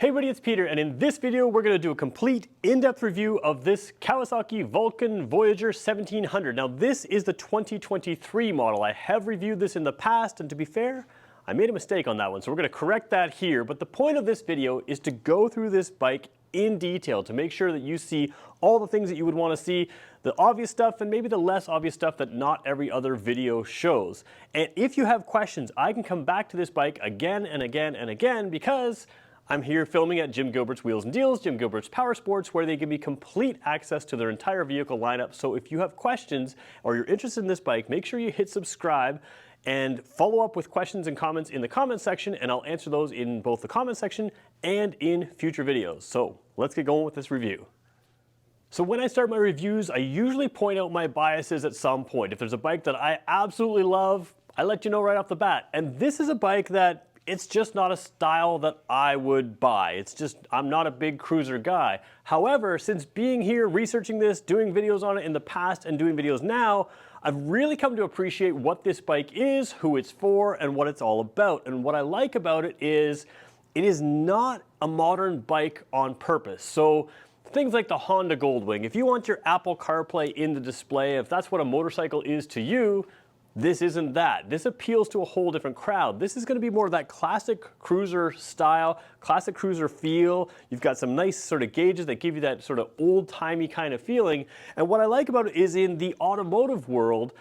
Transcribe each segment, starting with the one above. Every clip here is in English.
Hey everybody, it's Peter, and in this video we're going to do a complete in-depth review of this Kawasaki Vulcan Voyager 1700. Now this is the 2023 model. I have reviewed this in the past, and to be fair, I made a mistake on that one, so we're going to correct that here. But the point of this video is to go through this bike in detail to make sure that you see all the things that you would want to see, the obvious stuff and maybe the less obvious stuff that not every other video shows. And if you have questions, I can come back to this bike again and again and again because I'm here filming at Jim Gilbert's Wheels and Deals, Jim Gilbert's Power Sports, where they give me complete access to their entire vehicle lineup. So if you have questions or you're interested in this bike, make sure you hit subscribe and follow up with questions and comments in the comment section, and I'll answer those in both the comment section and in future videos. So let's get going with this review. So when I start my reviews, I usually point out my biases at some point. If there's a bike that I absolutely love, I let you know right off the bat. And this is a bike that it's just not a style that I would buy. It's just, I'm not a big cruiser guy. However, since being here, researching this, doing videos on it in the past and doing videos now, I've really come to appreciate what this bike is, who it's for, and what it's all about. And what I like about it is not a modern bike on purpose. So things like the Honda Goldwing, if you want your Apple CarPlay in the display, if that's what a motorcycle is to you, this isn't that. This appeals to a whole different crowd. This is going to be more of that classic cruiser style, classic cruiser feel. You've got some nice sort of gauges that give you that sort of old-timey kind of feeling. And what I like about it is in the automotive world,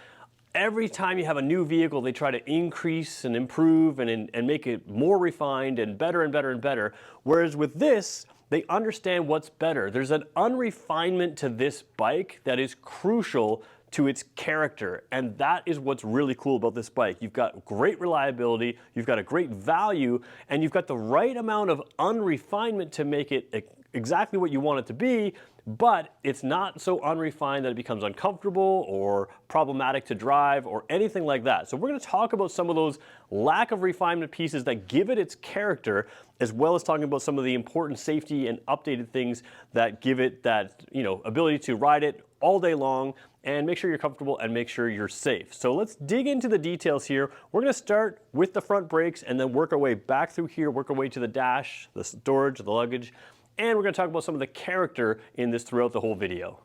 every time you have a new vehicle, they try to increase and improve and make it more refined and better and better and better. Whereas with this, they understand what's better. There's an unrefinement to this bike that is crucial to its character, and that is what's really cool about this bike. You've got great reliability, you've got a great value, and you've got the right amount of unrefinement to make it exactly what you want it to be, but it's not so unrefined that it becomes uncomfortable or problematic to drive or anything like that. So we're going to talk about some of those lack of refinement pieces that give it its character, as well as talking about some of the important safety and updated things that give it that, ability to ride it all day long and make sure you're comfortable and make sure you're safe. So let's dig into the details here. We're going to start with the front brakes and then work our way back through here, work our way to the dash, the storage, the luggage, and we're going to talk about some of the character in this throughout the whole video.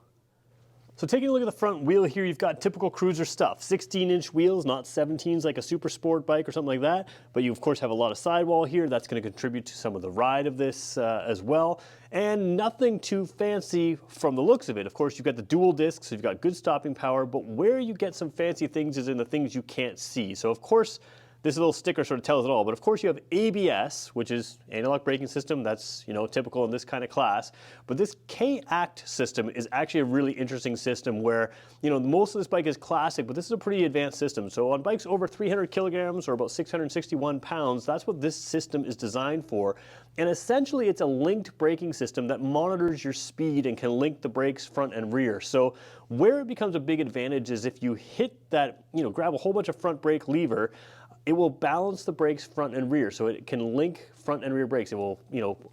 So taking a look at the front wheel here, you've got typical cruiser stuff. 16-inch wheels, not 17s like a super sport bike or something like that, but you of course have a lot of sidewall here. That's going to contribute to some of the ride of this as well. And nothing too fancy from the looks of it. Of course, you've got the dual discs, so you've got good stopping power, but where you get some fancy things is in the things you can't see. So of course, this little sticker sort of tells it all, but of course you have ABS, which is anti-lock braking system. That's, typical in this kind of class. But this K-ACT system is actually a really interesting system where, most of this bike is classic, but this is a pretty advanced system. So on bikes over 300 kilograms or about 661 pounds, that's what this system is designed for. And essentially it's a linked braking system that monitors your speed and can link the brakes front and rear. So where it becomes a big advantage is if you hit that, grab a whole bunch of front brake lever, it will balance the brakes front and rear, so it can link front and rear brakes. It will,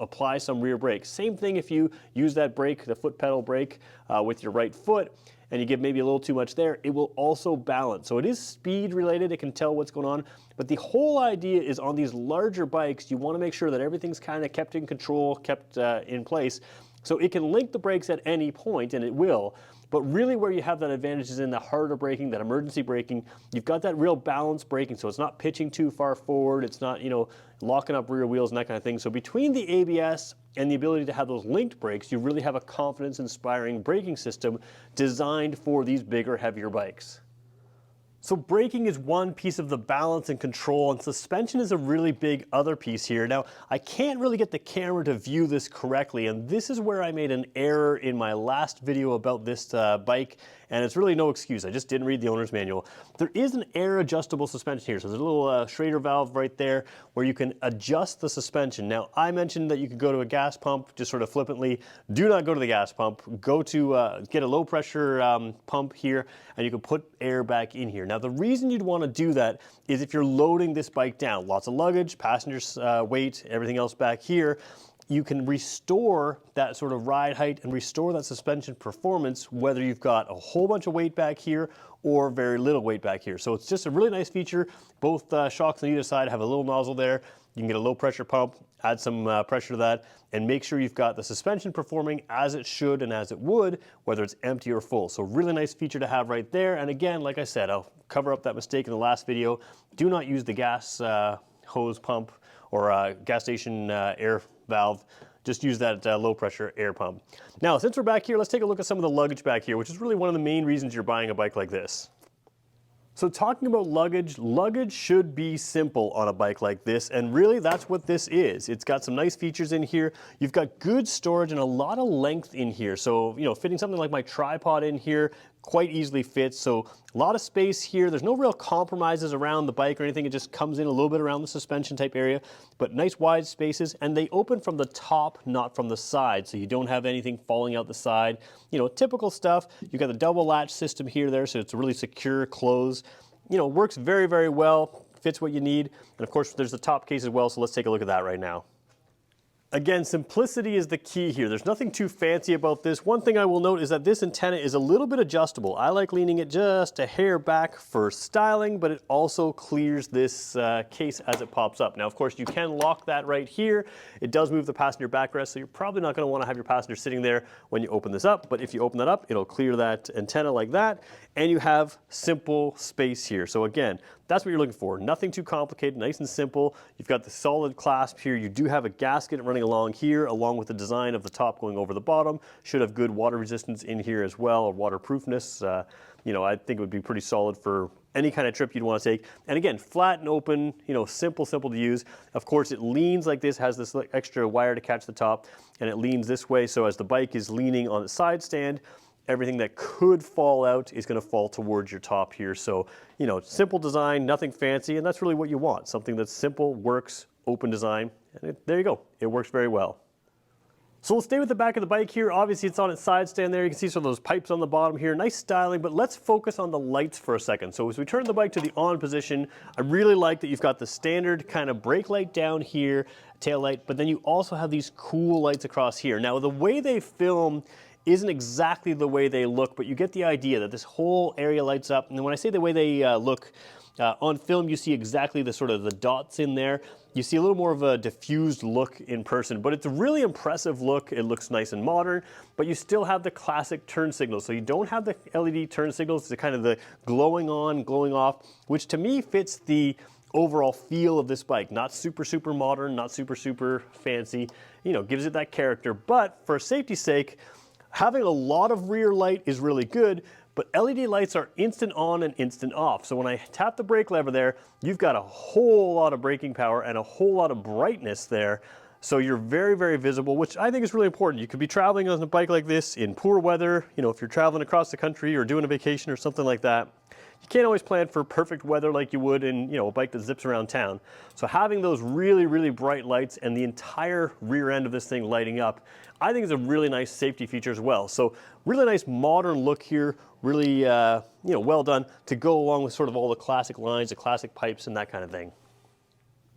apply some rear brakes. Same thing if you use that brake, the foot pedal brake, with your right foot, and you give maybe a little too much there, it will also balance. So it is speed related, it can tell what's going on, but the whole idea is on these larger bikes, you want to make sure that everything's kind of kept in control, kept in place, so it can link the brakes at any point, and it will. But really where you have that advantage is in the harder braking, that emergency braking. You've got that real balanced braking, so it's not pitching too far forward. It's not, locking up rear wheels and that kind of thing. So between the ABS and the ability to have those linked brakes, you really have a confidence-inspiring braking system designed for these bigger, heavier bikes. So braking is one piece of the balance and control, and suspension is a really big other piece here. Now, I can't really get the camera to view this correctly, and this is where I made an error in my last video about this bike, and it's really no excuse. I just didn't read the owner's manual. There is an air adjustable suspension here, so there's a little Schrader valve right there where you can adjust the suspension. Now, I mentioned that you could go to a gas pump, just sort of flippantly. Do not go to the gas pump. Go to get a low pressure pump here, and you can put air back in here. Now, the reason you'd want to do that is if you're loading this bike down, lots of luggage, passengers' weight, everything else back here, you can restore that sort of ride height and restore that suspension performance whether you've got a whole bunch of weight back here or very little weight back here. So it's just a really nice feature. Both shocks on either side have a little nozzle there. You can get a low pressure pump add some pressure to that, and make sure you've got the suspension performing as it should and as it would, whether it's empty or full. So really nice feature to have right there. And again, like I said, I'll cover up that mistake in the last video. Do not use the gas hose pump or gas station air valve. Just use that low pressure air pump. Now, since we're back here, let's take a look at some of the luggage back here, which is really one of the main reasons you're buying a bike like this. So talking about luggage, luggage should be simple on a bike like this, and really that's what this is. It's got some nice features in here. You've got good storage and a lot of length in here. So, you know, fitting something like my tripod in here quite easily fits. So a lot of space here. There's no real compromises around the bike or anything. It just comes in a little bit around the suspension type area, but nice wide spaces, and they open from the top, not from the side. So you don't have anything falling out the side. You know, typical stuff. You've got the double latch system here there, so it's a really secure close. You know, works very, very well, fits what you need. And of course, there's the top case as well, so let's take a look at that right now. Again, simplicity is the key here. There's nothing too fancy about this. One thing I will note is that this antenna is a little bit adjustable. I like leaning it just a hair back for styling, but it also clears this case as it pops up. Now, of course, you can lock that right here. It does move the passenger backrest, so you're probably not going to want to have your passenger sitting there when you open this up. But if you open that up, it'll clear that antenna like that, and you have simple space here. So again, that's what you're looking for. Nothing too complicated, nice and simple. You've got the solid clasp here. You do have a gasket running along here, along with the design of the top going over the bottom. Should have good water resistance in here as well, or waterproofness. You know, I think it would be pretty solid for any kind of trip you'd want to take. And again, flat and open, you know, simple to use. Of course, it leans like this, has this extra wire to catch the top, and it leans this way. So as the bike is leaning on the side stand, everything that could fall out is going to fall towards your top here. So, you know, simple design, nothing fancy, and that's really what you want. Something that's simple, works, open design, and there you go. It works very well. So we'll stay with the back of the bike here. Obviously, it's on its side stand there. You can see some of those pipes on the bottom here. Nice styling, but let's focus on the lights for a second. So as we turn the bike to the on position, I really like that you've got the standard kind of brake light down here, tail light, but then you also have these cool lights across here. Now, the way they film isn't exactly the way they look, but you get the idea that this whole area lights up. And when I say the way they look, on film, you see exactly the sort of the dots in there. You see a little more of a diffused look in person, but it's a really impressive look. It looks nice and modern, but you still have the classic turn signals. So you don't have the LED turn signals. It's kind of the glowing on, glowing off, which to me fits the overall feel of this bike. Not super modern, not super fancy, you know, gives it that character. But for safety's sake, having a lot of rear light is really good, but LED lights are instant on and instant off. So when I tap the brake lever there, you've got a whole lot of braking power and a whole lot of brightness there. So you're very visible, which I think is really important. You could be traveling on a bike like this in poor weather, you know, if you're traveling across the country or doing a vacation or something like that. You can't always plan for perfect weather like you would in, you know, a bike that zips around town. So having those really bright lights and the entire rear end of this thing lighting up, I think is a really nice safety feature as well. So really nice modern look here, really, you know, well done to go along with sort of all the classic lines, the classic pipes and that kind of thing.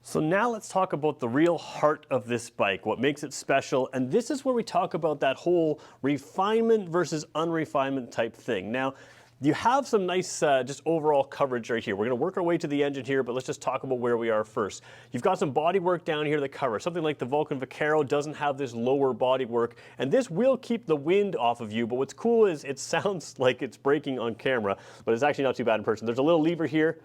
So now let's talk about the real heart of this bike, what makes it special, and this is where we talk about that whole refinement versus unrefinement type thing. Now, you have some nice just overall coverage right here. We're going to work our way to the engine here, but let's just talk about where we are first. You've got some bodywork down here that covers. Something like the Vulcan Vaquero doesn't have this lower bodywork, and this will keep the wind off of you, but what's cool is it sounds like it's braking on camera, but it's actually not too bad in person. There's a little lever here,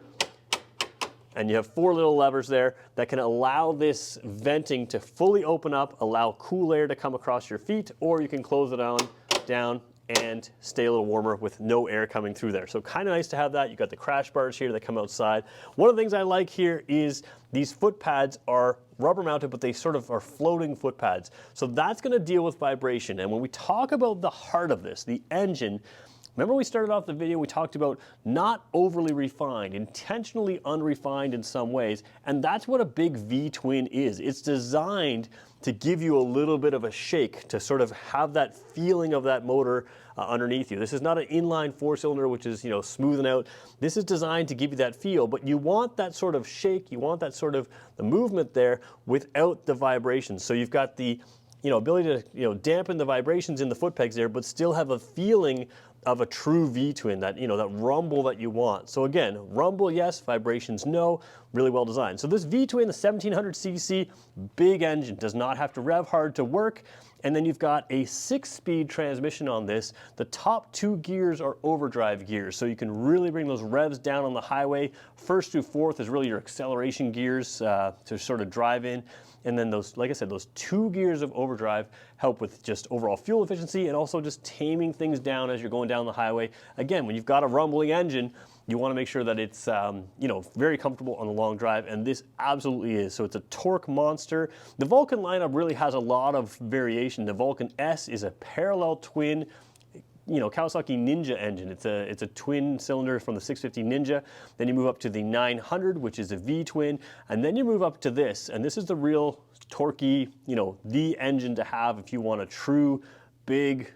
and you have 4 little levers there that can allow this venting to fully open up, allow cool air to come across your feet, or you can close it down and stay a little warmer with no air coming through there. So kind of nice to have that. You've got the crash bars here that come outside. One of the things I like here is these foot pads are rubber mounted, but they sort of are floating foot pads. So that's going to deal with vibration. And when we talk about the heart of this, the engine, remember we started off the video, we talked about not overly refined, intentionally unrefined in some ways, and that's what a big V-twin is. It's designed to give you a little bit of a shake, to sort of have that feeling of that motor underneath you. This is not an inline 4-cylinder, which is, you know, smoothing out. This is designed to give you that feel, but you want that sort of shake, you want that sort of the movement there without the vibration. So you've got the ability to, dampen the vibrations in the foot pegs there, but still have a feeling of a true V-twin, that, that rumble that you want. So again, rumble, yes, vibrations, no, really well designed. So this V-twin, the 1700cc, big engine, does not have to rev hard to work. And then you've got a 6-speed transmission on this. The top 2 gears are overdrive gears, so you can really bring those revs down on the highway. First through fourth is really your acceleration gears to sort of drive in. And then those, like I said, those 2 gears of overdrive help with just overall fuel efficiency and also just taming things down as you're going down the highway. Again, when you've got a rumbling engine, you want to make sure that it's very comfortable on the long drive, and this absolutely is. So it's a torque monster. The Vulcan lineup really has a lot of variation. The Vulcan S is a parallel twin Kawasaki Ninja engine. It's a twin cylinder from the 650 Ninja. Then you move up to the 900, which is a V-twin, and then you move up to this, and this is the real torquey, the engine to have if you want a true big,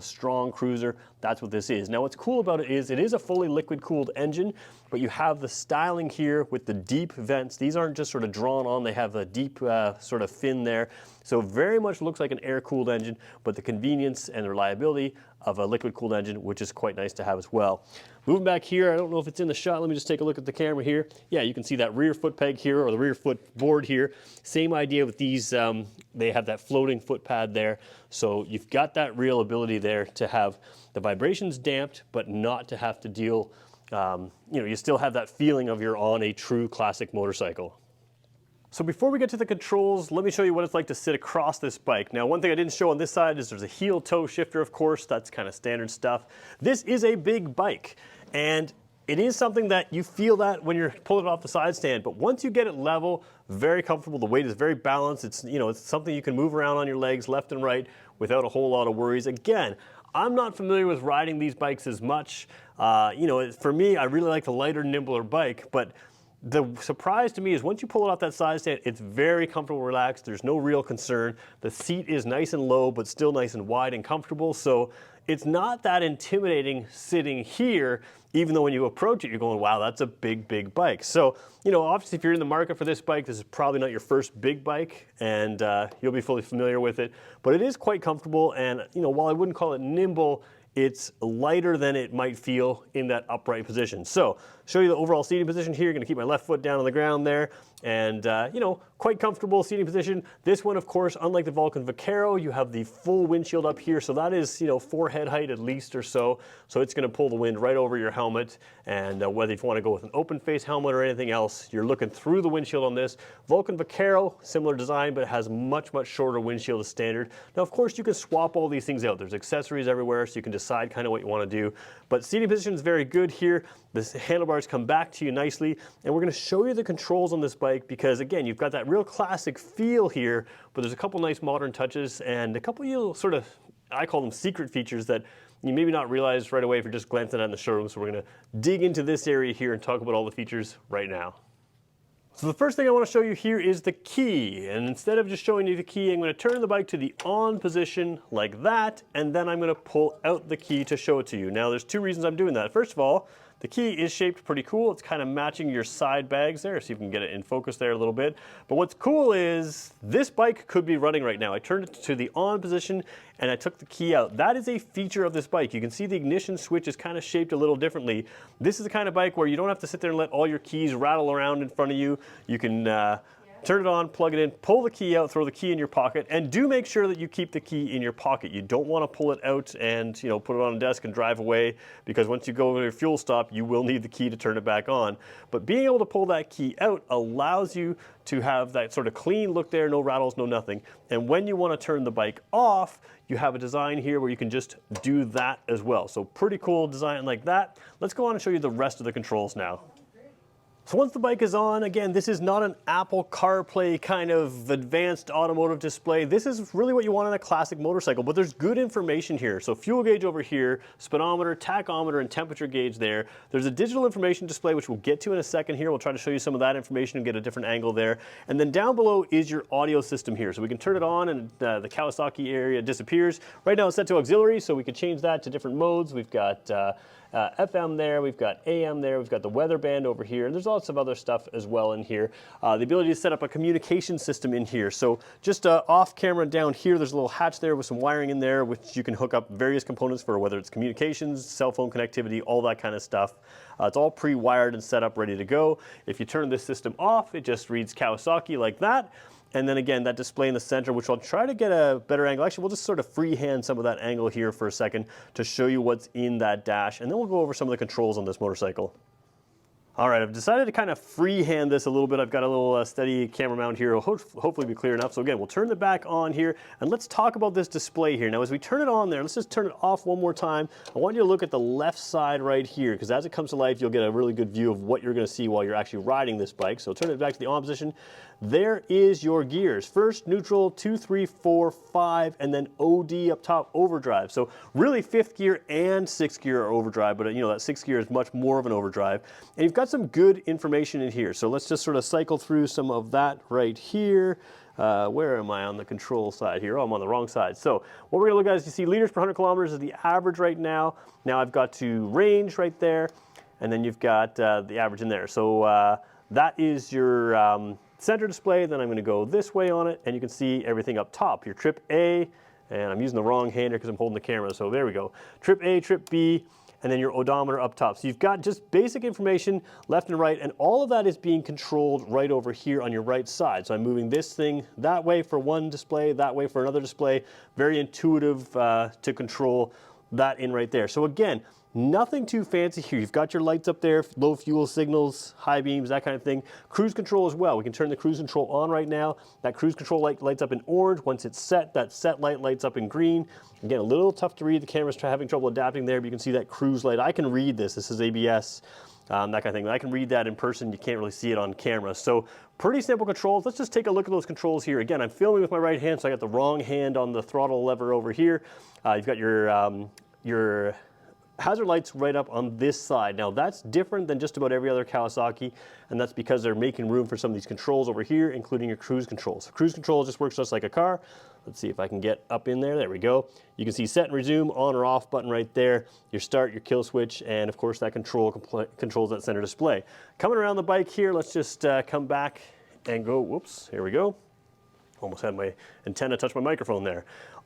strong cruiser. That's what this is. Now what's cool about it is a fully liquid cooled engine, but you have the styling here with the deep vents. These aren't just sort of drawn on, they have a deep sort of fin there. So very much looks like an air cooled engine, but the convenience and the reliability of a liquid cooled engine, which is quite nice to have as well. Moving back here, I don't know if it's in the shot, let me just take a look at the camera here. Yeah, you can see that rear foot peg here, or the rear foot board here. Same idea with these, they have that floating foot pad there. So you've got that real ability there to have the vibrations damped, but not to have to deal, you still have that feeling of you're on a true classic motorcycle. So before we get to the controls, let me show you what it's like to sit across this bike. Now, one thing I didn't show on this side is there's a heel toe shifter, of course. That's kind of standard stuff. This is a big bike, and it is something that you feel that when you're pulling it off the side stand, but once you get it level, very comfortable. The weight is very balanced. It's, it's something you can move around on your legs left and right without a whole lot of worries. Again, I'm not familiar with riding these bikes as much. For me, I really like the lighter, nimbler bike, but the surprise to me is once you pull it off that side stand, it's very comfortable, relaxed. There's no real concern. The seat is nice and low, but still nice and wide and comfortable. So it's not that intimidating sitting here, even though when you approach it, you're going, wow, that's a big, big bike. So, obviously if you're in the market for this bike, this is probably not your first big bike, and you'll be fully familiar with it. But it is quite comfortable, and while I wouldn't call it nimble, it's lighter than it might feel in that upright position. So, show you the overall seating position here. You're gonna keep my left foot down on the ground there, and quite comfortable seating position. This one, of course, unlike the Vulcan Vaquero, you have the full windshield up here, so that is, forehead height at least or so. So it's gonna pull the wind right over your helmet, and whether you wanna go with an open face helmet or anything else, you're looking through the windshield on this. Vulcan Vaquero, similar design, but it has much, much shorter windshield as standard. Now, of course, you can swap all these things out. There's accessories everywhere, so you can decide kind of what you wanna do. But seating position is very good here. The handlebars come back to you nicely, and we're gonna show you the controls on this bike because, again, you've got that real classic feel here, but there's a couple nice modern touches and a couple sort of, I call them secret features that you maybe not realize right away if you're just glancing at it in the showroom. So we're gonna dig into this area here and talk about all the features right now. So the first thing I want to show you here is the key, and instead of just showing you the key, I'm going to turn the bike to the on position like that, and then I'm going to pull out the key to show it to you. Now there's 2 reasons I'm doing that. First of all, the key is shaped pretty cool. It's kind of matching your side bags there, so you can get it in focus there a little bit. But what's cool is this bike could be running right now. I turned it to the on position and I took the key out. That is a feature of this bike. You can see the ignition switch is kind of shaped a little differently. This is the kind of bike where you don't have to sit there and let all your keys rattle around in front of you. You can turn it on, plug it in, pull the key out, throw the key in your pocket, and do make sure that you keep the key in your pocket. You don't want to pull it out and put it on a desk and drive away, because once you go to your fuel stop, you will need the key to turn it back on. But being able to pull that key out allows you to have that sort of clean look there, no rattles, no nothing. And when you want to turn the bike off, you have a design here where you can just do that as well. So pretty cool design like that. Let's go on and show you the rest of the controls now. So once the bike is on, again, this is not an Apple CarPlay kind of advanced automotive display. This is really what you want in a classic motorcycle, but there's good information here. So fuel gauge over here, speedometer, tachometer, and temperature gauge there. There's a digital information display, which we'll get to in a second here. We'll try to show you some of that information and get a different angle there. And then down below is your audio system here. So we can turn it on and the Kawasaki area disappears. Right now it's set to auxiliary, so we can change that to different modes. We've got FM there, we've got AM there, we've got the weather band over here, and there's lots of other stuff as well in here. The ability to set up a communication system in here. So just off camera down here, there's a little hatch there with some wiring in there, which you can hook up various components for, whether it's communications, cell phone connectivity, all that kind of stuff. It's all pre-wired and set up, ready to go. If you turn this system off, it just reads Kawasaki like that. And then again, that display in the center, which I'll try to get a better angle. Actually, we'll just sort of freehand some of that angle here for a second to show you what's in that dash. And then we'll go over some of the controls on this motorcycle. All right, I've decided to kind of freehand this a little bit. I've got a little steady camera mount here. It'll hopefully be clear enough. So again, we'll turn the back on here and let's talk about this display here. Now, as we turn it on there, let's just turn it off one more time. I want you to look at the left side right here, because as it comes to life, you'll get a really good view of what you're going to see while you're actually riding this bike. So turn it back to the on position. There is your gears. First, neutral, 2, 3, 4, 5, and then OD up top, overdrive. So really 5th gear and 6th gear are overdrive, but you know that 6th gear is much more of an overdrive. And you've got some good information in here. So let's just sort of cycle through some of that right here. Where am I on the control side here? Oh, I'm on the wrong side. So what we're gonna look at is, you see liters per 100 kilometers is the average right now. Now I've got to range right there, and then you've got the average in there. So that is your center display. Then I'm going to go this way on it, and you can see everything up top. Your trip A, and I'm using the wrong hand here because I'm holding the camera, so there we go. Trip A, trip B, and then your odometer up top. So you've got just basic information left and right, and all of that is being controlled right over here on your right side. So I'm moving this thing that way for one display, that way for another display. Very intuitive to control that in right there. So again, nothing too fancy here. You've got your lights up there, low fuel signals, high beams, that kind of thing. Cruise control as well. We can turn the cruise control on right now. That cruise control light lights up in orange. Once it's set, that set light lights up in green. Again, a little tough to read. The camera's having trouble adapting there, but you can see that cruise light. I can read this. This is ABS, that kind of thing. But I can read that in person. You can't really see it on camera. So pretty simple controls. Let's just take a look at those controls here. Again, I'm filming with my right hand, so I got the wrong hand on the throttle lever over here. You've got your hazard lights right up on this side. Now that's different than just about every other Kawasaki, and that's because they're making room for some of these controls over here, including your cruise control. So cruise control just works just like a car. Let's see if I can get up in there. There we go. You can see set and resume, on or off button right there, your start, your kill switch, and of course that controls that center display. Coming around the bike here, let's just come back and go, whoops, here we go. Almost had my antenna touch my microphone there.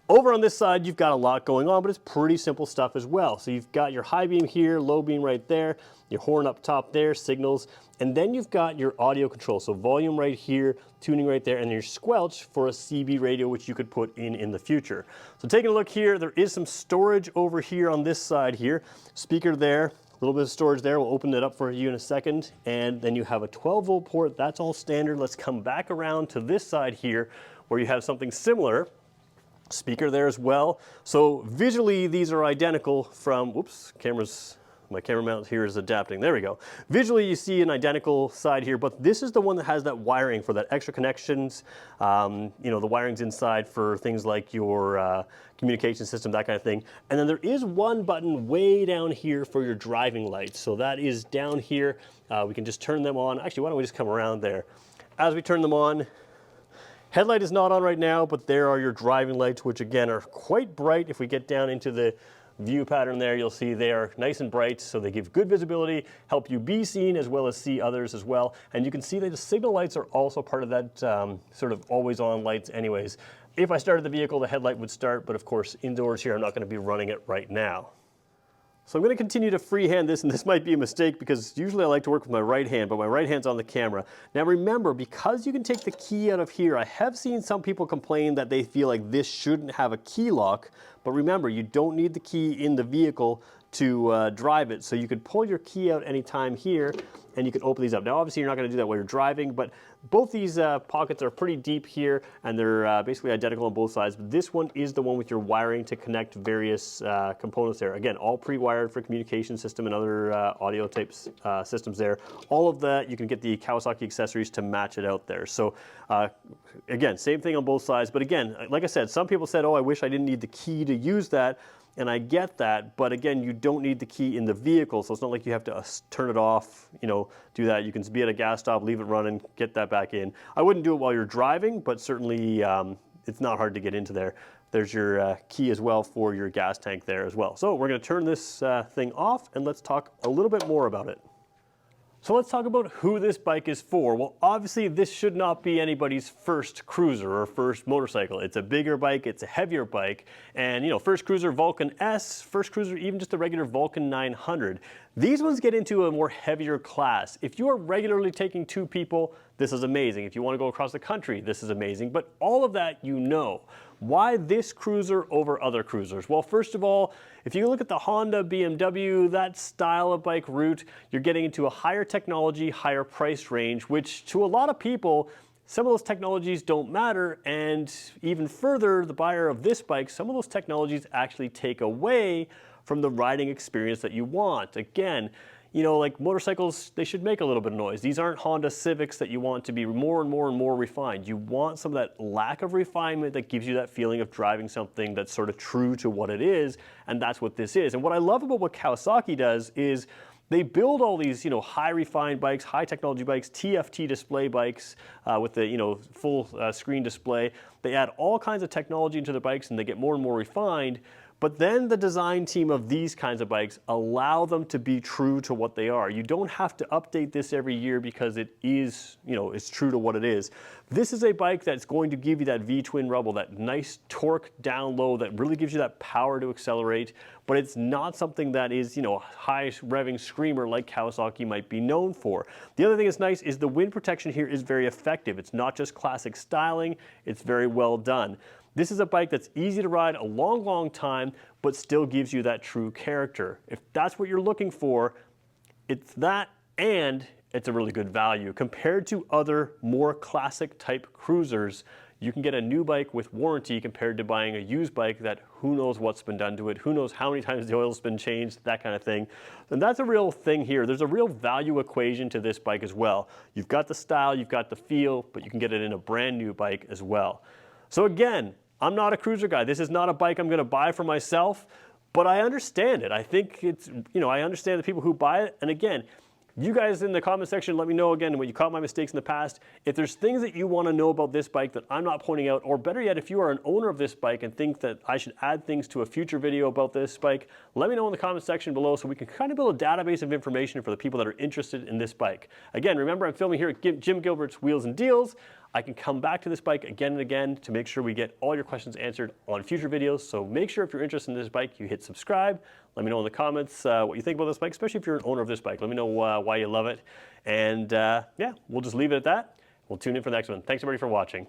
Over on this side, you've got a lot going on, but it's pretty simple stuff as well. So you've got your high beam here, low beam right there, your horn up top there, signals, and then you've got your audio control. So volume right here, tuning right there, and your squelch for a CB radio, which you could put in the future. So taking a look here, there is some storage over here on this side here. Speaker there, a little bit of storage there. We'll open it up for you in a second. And then you have a 12-volt port. That's all standard. Let's come back around to this side here where you have something similar. Speaker there as well. So visually these are identical from, whoops, my camera mount here is adapting. There we go. Visually you see an identical side here, but this is the one that has that wiring for that extra connections. You know, the wiring's inside for things like your communication system, that kind of thing. And then there is one button way down here for your driving lights. So that is down here. We can just turn them on. Actually, why don't we just come around there? As we turn them on, headlight is not on right now, but there are your driving lights, which again are quite bright. If we get down into the view pattern there, you'll see they are nice and bright, so they give good visibility, help you be seen as well as see others as well. And you can see that the signal lights are also part of that sort of always on lights anyways. If I started the vehicle, the headlight would start, but of course indoors here, I'm not going to be running it right now. So I'm going to continue to freehand this, and this might be a mistake because usually I like to work with my right hand, but my right hand's on the camera. Now remember, because you can take the key out of here, I have seen some people complain that they feel like this shouldn't have a key lock, but remember, you don't need the key in the vehicle to drive it. So you could pull your key out anytime here, and you can open these up. Now obviously you're not going to do that while you're driving, but both these pockets are pretty deep here, and they're basically identical on both sides. But this one is the one with your wiring to connect various components there. Again, all pre-wired for communication system and other audio type systems there. All of that, you can get the Kawasaki accessories to match it out there. So again, same thing on both sides. But again, like I said, some people said, oh, I wish I didn't need the key to use that. And I get that, but again, you don't need the key in the vehicle, so it's not like you have to turn it off, you know, do that. You can be at a gas stop, leave it running, get that back in. I wouldn't do it while you're driving, but certainly it's not hard to get into there. There's your key as well for your gas tank there as well. So we're going to turn this thing off and let's talk a little bit more about it. So let's talk about who this bike is for. Well, obviously this should not be anybody's first cruiser or first motorcycle. It's a bigger bike, it's a heavier bike, and you know, first cruiser Vulcan S, first cruiser even just a regular Vulcan 900. These ones get into a more heavier class. If you are regularly taking 2 people, this is amazing. If you want to go across the country, this is amazing. But all of that you know. Why this cruiser over other cruisers? Well, first of all, if you look at the Honda, BMW, that style of bike route, you're getting into a higher technology, higher price range, which to a lot of people, some of those technologies don't matter, and even further, the buyer of this bike, some of those technologies actually take away from the riding experience that you want. Again, you know, like motorcycles, they should make a little bit of noise. These aren't Honda Civics that you want to be more and more and more refined. You want some of that lack of refinement that gives you that feeling of driving something that's sort of true to what it is, and that's what this is. And what I love about what Kawasaki does is they build all these, you know, high refined bikes, high technology bikes, TFT display bikes with the, you know, full screen display. They add all kinds of technology into the bikes and they get more and more refined. But then the design team of these kinds of bikes allow them to be true to what they are. You don't have to update this every year because it is, you know, it's true to what it is. This is a bike that's going to give you that V-twin rubble, that nice torque down low that really gives you that power to accelerate, but it's not something that is, you know, high revving screamer like Kawasaki might be known for. The other thing that's nice is the wind protection here is very effective. It's not just classic styling, it's very well done. This is a bike that's easy to ride a long, long time, but still gives you that true character. If that's what you're looking for, it's that, and it's a really good value. Compared to other more classic type cruisers, you can get a new bike with warranty compared to buying a used bike that who knows what's been done to it, who knows how many times the oil's been changed, that kind of thing. And that's a real thing here. There's a real value equation to this bike as well. You've got the style, you've got the feel, but you can get it in a brand new bike as well. So again, I'm not a cruiser guy. This is not a bike I'm going to buy for myself, but I understand it. I think it's, you know, I understand the people who buy it. And again, you guys in the comment section, let me know again when you caught my mistakes in the past. If there's things that you want to know about this bike that I'm not pointing out, or better yet, if you are an owner of this bike and think that I should add things to a future video about this bike, let me know in the comment section below so we can kind of build a database of information for the people that are interested in this bike. Again, remember I'm filming here at Jim Gilbert's Wheels and Deals. I can come back to this bike again and again to make sure we get all your questions answered on future videos. So make sure if you're interested in this bike, you hit subscribe. Let me know in the comments what you think about this bike, especially if you're an owner of this bike. Let me know why you love it. And yeah, we'll just leave it at that. We'll tune in for the next one. Thanks everybody for watching.